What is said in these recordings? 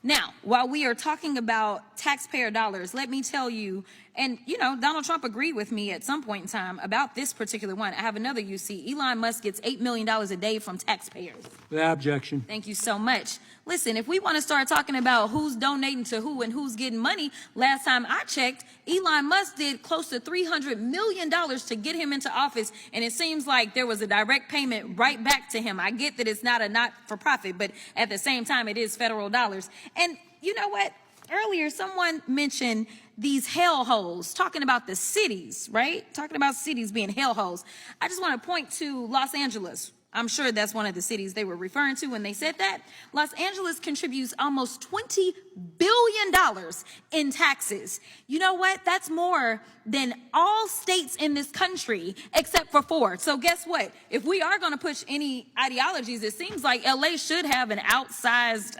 Now, while we are talking about taxpayer dollars, let me tell you, and Donald Trump agreed with me at some point in time about this particular one. I have another UC. Elon Musk gets $8 million a day from taxpayers. Without objection. Thank you so much. Listen, if we want to start talking about who's donating to who and who's getting money, last time I checked, Elon Musk did close to $300 million to get him into office, and it seems like there was a direct payment right back to him. I get that it's not a not-for-profit, but at the same time, it is federal dollars. And you know what? Earlier, someone mentioned these hellholes, talking about the cities, right? Talking about cities being hellholes. I just want to point to Los Angeles. I'm sure that's one of the cities they were referring to when they said that. Los Angeles contributes almost $20 billion in taxes. You know what? That's more than all states in this country except for 4. So guess what? If we are going to push any ideologies, it seems like LA should have an outsized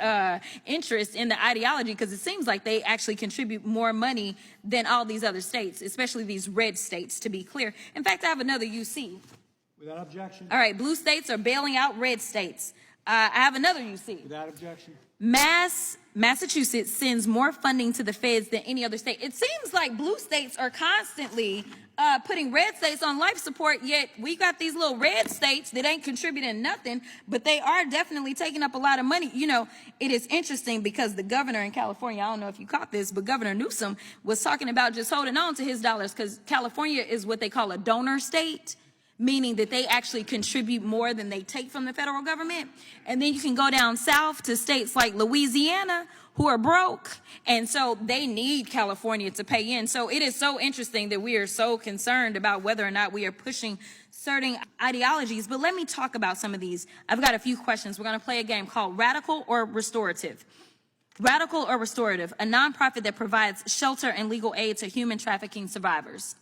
interest in the ideology, because it seems like they actually contribute more money than all these other states, especially these red states, to be clear. In fact, I have another UC. Without objection. All right, blue states are bailing out red states. I have another UC. Without objection. Massachusetts sends more funding to the feds than any other state. It seems like blue states are constantly putting red states on life support, yet we got these little red states that ain't contributing nothing, but they are definitely taking up a lot of money. It is interesting because the governor in California, I don't know if you caught this, but Governor Newsom was talking about just holding on to his dollars, because California is what they call a donor state, meaning that they actually contribute more than they take from the federal government. And then you can go down south to states like Louisiana, who are broke, and so they need California to pay in. So it is so interesting that we are so concerned about whether or not we are pushing certain ideologies. But let me talk about some of these. I've got a few questions. We're going to play a game called Radical or Restorative. Radical or Restorative, a nonprofit that provides shelter and legal aid to human trafficking survivors.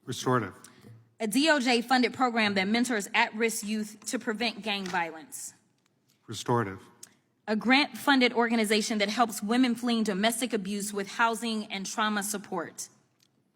Restorative. A DOJ-funded program that mentors at-risk youth to prevent gang violence. Restorative. A grant-funded organization that helps women fleeing domestic abuse with housing and trauma support.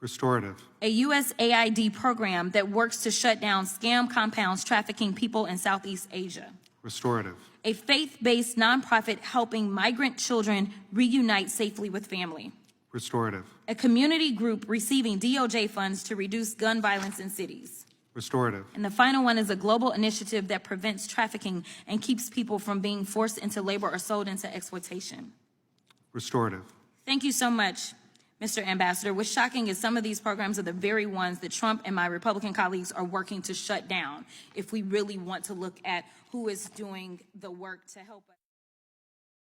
Restorative. A USAID program that works to shut down scam compounds trafficking people in Southeast Asia. Restorative. A faith-based nonprofit helping migrant children reunite safely with family. Restorative. A community group receiving DOJ funds to reduce gun violence in cities. Restorative. And the final one is a global initiative that prevents trafficking and keeps people from being forced into labor or sold into exploitation. Restorative. Thank you so much, Mr. Ambassador. What's shocking is some of these programs are the very ones that Trump and my Republican colleagues are working to shut down if we really want to look at who is doing the work to help us.